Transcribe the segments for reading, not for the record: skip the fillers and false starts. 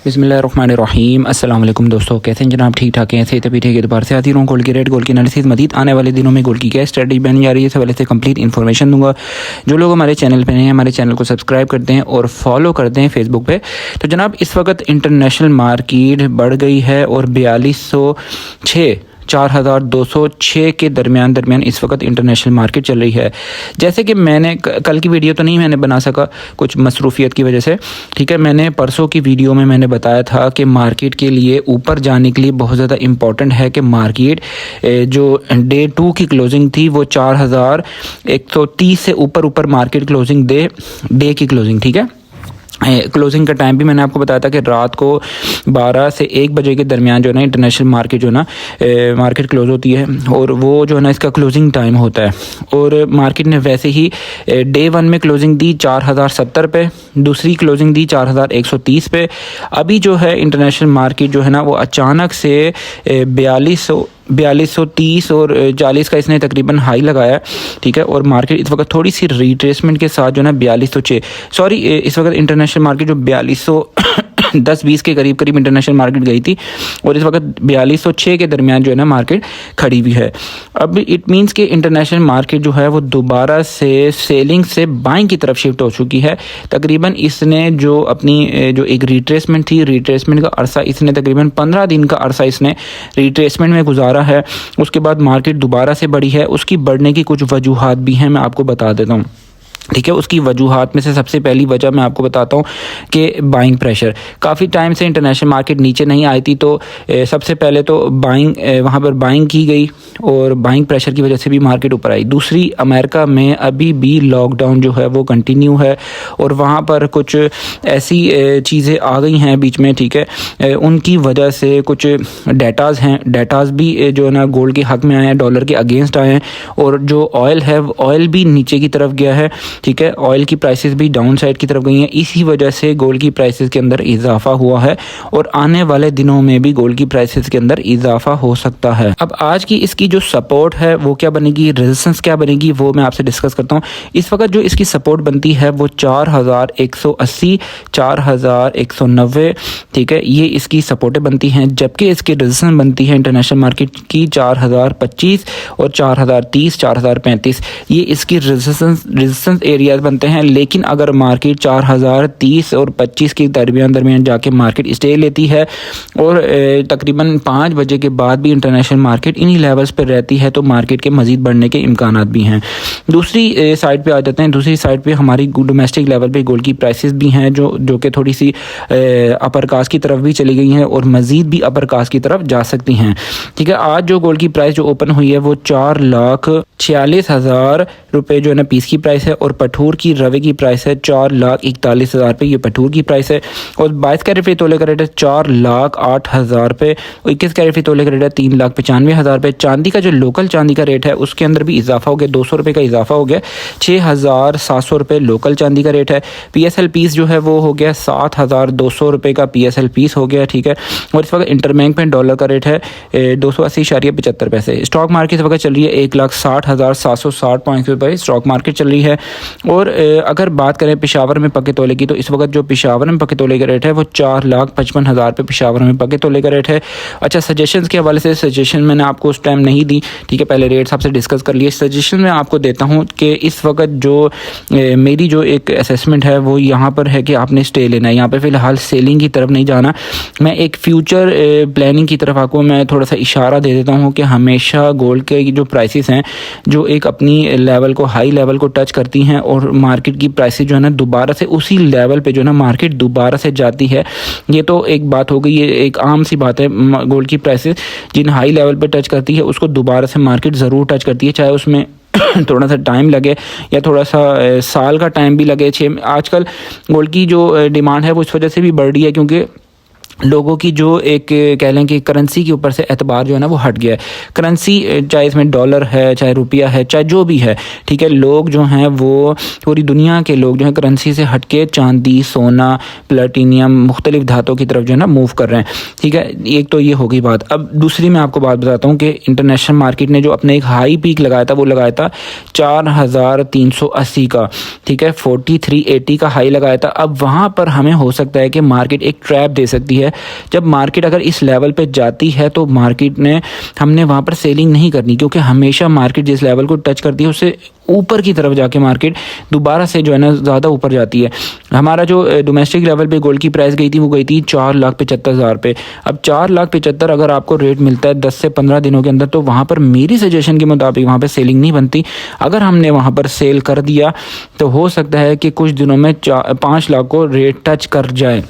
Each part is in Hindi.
बिस्मिल्लाहिर्रहमानिर्रहीम। अस्सलाम वालेकुम दोस्तों, कैसे हैं जनाब? ठीक ठाक हैं? ऐसे तभी ठीक है। दोबारा से हाजिर हूँ गोल्ड की रेट, गोल्ड की एनालिसिस, मजीद आने वाले दिनों में गोल्ड की क्या स्ट्रेटजी बनी जा रही है, इस हवाले से कंप्लीट इन्फॉर्मेशन दूंगा। जो लोग हमारे चैनल पे हैं, हमारे चैनल को सब्सक्राइब करते हैं और फॉलो करते हैं फेसबुक पे। तो जनाब इस वक्त इंटरनेशनल मार्केट बढ़ गई है और 4206 4206 के दरमियान इस वक्त इंटरनेशनल मार्केट चल रही है। जैसे कि मैंने कल की वीडियो तो नहीं मैंने बना सका कुछ मसरूफियत की वजह से, ठीक है। मैंने परसों की वीडियो में मैंने बताया था कि मार्केट के लिए ऊपर जाने के लिए बहुत ज़्यादा इम्पॉर्टेंट है कि मार्केट जो डे 2 की क्लोजिंग थी वो 4130 से ऊपर मार्केट क्लोजिंग दे, डे की क्लोजिंग, ठीक है। क्लोजिंग का टाइम भी मैंने आपको बताया था कि रात को 12 से 1 बजे के दरमियान जो है ना इंटरनेशनल मार्केट जो है ना मार्केट क्लोज होती है और वो जो है ना इसका क्लोजिंग टाइम होता है। और मार्केट ने वैसे ही डे 1 में क्लोजिंग दी 4070 पे, दूसरी क्लोजिंग दी 4130 पे। अभी जो है इंटरनेशनल मार्केट जो है ना वो अचानक से 4230 और 40 का इसने तकरीबन हाई लगाया, ठीक है। और मार्केट इस वक्त थोड़ी सी रिट्रेसमेंट के साथ जो है ना 4206 सॉरी इस वक्त इंटरनेशनल मार्केट जो 4210-20 के करीब इंटरनेशनल मार्केट गई थी और इस वक्त 4206 के दरमियान जो है ना मार्केट खड़ी हुई है। अब इट मीन्स कि इंटरनेशनल मार्केट जो है वो दोबारा से सेलिंग से बाइंग की तरफ शिफ्ट हो चुकी है। तकरीबन इसने जो अपनी जो एक रिट्रेसमेंट थी, रिट्रेसमेंट का अरसा इसने तकरीबन 15 दिन का अरसा इसने रिट्रेसमेंट में गुजारा है। उसके बाद मार्केट दोबारा से बढ़ी है। उसकी बढ़ने की कुछ वजूहात भी हैं, मैं आपको बता देता हूँ, ठीक है। उसकी वजूहात में से सबसे पहली वजह मैं आपको बताता हूँ कि बाइंग प्रेशर। काफ़ी टाइम से इंटरनेशनल मार्केट नीचे नहीं आई थी, तो सबसे पहले तो बाइंग वहाँ पर बाइंग की गई और बाइंग प्रेशर की वजह से भी मार्केट ऊपर आई। दूसरी, अमेरिका में अभी भी लॉकडाउन जो है वो कंटिन्यू है और वहाँ पर कुछ ऐसी चीज़ें आ गई हैं बीच में, ठीक है। उनकी वजह से कुछ डेटाज़ हैं, डेटाज़ भी जो है ना गोल्ड के हक़ में आए हैं, डॉलर के अगेंस्ट आए हैं। और जो ऑयल है, ऑयल भी नीचे की तरफ गया है, ठीक है। ऑयल की प्राइसेस भी डाउन साइड की तरफ गई हैं। इसी वजह से गोल्ड की प्राइसेस के अंदर इजाफा हुआ है और आने वाले दिनों में भी गोल्ड की प्राइसेस के अंदर इजाफा हो सकता है। अब आज की इसकी जो सपोर्ट है वो क्या बनेगी, रेजिस्टेंस क्या बनेगी, वो मैं आपसे डिस्कस करता हूँ। इस वक्त जो इसकी सपोर्ट बनती है वो 4180 4190, ठीक है, ये इसकी सपोर्टें बनती हैं। जबकि इसकी रेजिस्टेंस बनती है इंटरनेशनल मार्केट की 4025 और 4030 4035, ये इसकी रेजिस्टेंस एरियाज बनते हैं। लेकिन अगर मार्केट 4030 और 25 के दरमियान जाके मार्केट स्टे लेती है और तकरीबन 5 बजे के बाद भी इंटरनेशनल मार्केट इन्हीं लेवल्स पर रहती है तो मार्केट के मज़ीद बढ़ने के इम्कानात भी हैं। दूसरी साइड पे आ जाते हैं। दूसरी साइड पे हमारी डोमेस्टिक लेवल पे गोल्ड की प्राइसेस भी हैं जो कि थोड़ी सी अपर कास्ट की तरफ भी चली गई हैं और मज़ीद भी अपर कास्ट की तरफ जा सकती हैं, ठीक है। आज जो गोल्ड की प्राइस जो ओपन हुई है वो 4,46,000 रुपये जो है ना पीस की प्राइस है और पठूर की रवे की प्राइस है 4,41,000 रुपये, ये पठूर की प्राइस है। और 22 कैरेट फी तोले का रेट है 4,08,000 रुपये और 21 कैरेट फी तोले का रेट है 3,95,000 रुपये। चांदी का जो लोकल चांदी का रेट है उसके अंदर भी इजाफा हो गया, 200 रुपये का इजाफा हो गया, 6,700 रुपये लोकल चांदी का रेट है। PSL पीस जो है वो हो गया 7,200 रुपये का PSL पीस हो गया, ठीक है। और इस वक्त इंटरबैंक में डॉलर का रेट है 280.75 पैसे। स्टॉक मार्केट इस वक्त चल रही है 1,60,760 पॉइंट्स पर स्टॉक मार्केट चल रही है। और अगर बात करें पेशावर में पके तोले की, तो इस वक्त जो पेशावर में पके तोले का रेट है वो 4,55,000 रुपये पेशावर में पके तोले का रेट है। अच्छा, सजेशंस के हवाले से सजेशन मैंने आपको उस टाइम नहीं दी, ठीक है, पहले रेट्स आपसे डिस्कस कर लिए। सजेशन मैं आपको देता हूँ कि इस वक्त जो मेरी जो एक असेसमेंट है वो यहाँ पर है कि आपने स्टे लेना है, यहाँ पर फ़िलहाल सेलिंग की तरफ नहीं जाना। मैं एक फ्यूचर प्लानिंग की तरफ आपको मैं थोड़ा सा इशारा दे देता हूँ कि हमेशा गोल्ड के जो प्राइसेस हैं जो एक अपनी लेवल को, हाई लेवल को टच करती हैं और मार्केट की प्राइसेस जो है ना दोबारा से उसी लेवल पे जो है ना मार्केट दोबारा से जाती है। ये तो एक बात हो गई, ये एक आम सी बात है। गोल्ड की प्राइसेस जिन हाई लेवल पे टच करती है उसको दोबारा से मार्केट ज़रूर टच करती है, चाहे उसमें थोड़ा सा टाइम लगे या थोड़ा सा साल का टाइम भी लगे। आजकल गोल्ड की जो डिमांड है वो इस वजह से भी बढ़ रही है क्योंकि लोगों की जो एक कह लें कि करेंसी के ऊपर से एतबार जो है ना वो हट गया है। करेंसी चाहे इसमें डॉलर है, चाहे रुपया है, चाहे जो भी है, ठीक है, लोग जो हैं वो पूरी दुनिया के लोग जो हैं करेंसी से हट के चांदी, सोना, प्लेटिनियम, मुख्तलिफ धातों की तरफ जो है ना मूव कर रहे हैं। ठीक है, एक तो ये हो गई बात। अब दूसरी मैं आपको बात बताता हूँ कि इंटरनेशनल मार्केट ने जो अपने एक हाई पीक लगाया था वो लगाया था 4380 का, ठीक है, 4380 का हाई लगाया था। अब वहाँ पर हमें हो सकता है कि मार्केट एक ट्रैप दे सकती है। जब मार्केट अगर इस लेवल पे जाती है तो मार्केट ने हमने वहाँ पर सेलिंग नहीं करनी, क्योंकि हमेशा मार्केट जिस लेवल को टच करती है उससे ऊपर की तरफ जाके मार्केट दोबारा से जो है ना ज़्यादा ऊपर जाती है। हमारा जो डोमेस्टिक लेवल पे गोल्ड की प्राइस गई थी वो गई थी 4,75,000 पे। अब 4,75,000 अगर आपको रेट मिलता है 10 से 15 दिनों के अंदर, तो वहाँ पर मेरी सजेशन के मुताबिक वहाँ पर सेलिंग नहीं बनती। अगर हमने वहाँ पर सेल कर दिया तो हो सकता है कि कुछ दिनों में 5 लाख को रेट टच कर जाए।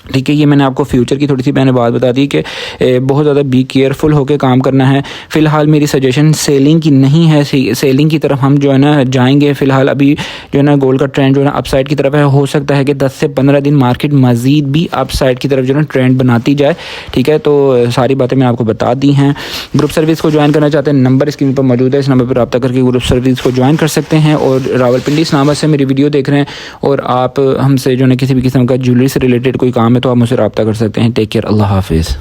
ठीक है, ये मैंने आपको फ्यूचर की थोड़ी सी मैंने बात बता दी कि बहुत ज़्यादा बी केयरफुल होकर काम करना है। फ़िलहाल मेरी सजेशन सेलिंग की नहीं है, सेलिंग की तरफ हम जो है ना जाएंगे। फ़िलहाल अभी जो है ना गोल्ड का ट्रेंड जो है ना अपसाइड की तरफ है। हो सकता है कि 10 से 15 दिन मार्केट मज़ीद भी अपसाइड की तरफ जो है ना ट्रेंड बनाती जाए। ठीक है, तो सारी बातें मैं आपको बता दी हैं। ग्रुप सर्विस को ज्वाइन करना चाहते हैं, नंबर स्क्रीन पर मौजूद है, इस नंबर पर रब्ता करके ग्रुप सर्विस को ज्वाइन कर सकते हैं। और रावलपिंडी इस्लामाबाद से मेरी वीडियो देख रहे हैं और आप हमसे जो है ना किसी भी किस्म का ज्वेलरी से रिलेटेड कोई काम है तो आप मुझसे रब्ता कर सकते हैं। टेक केयर, अल्लाह हाफिज़।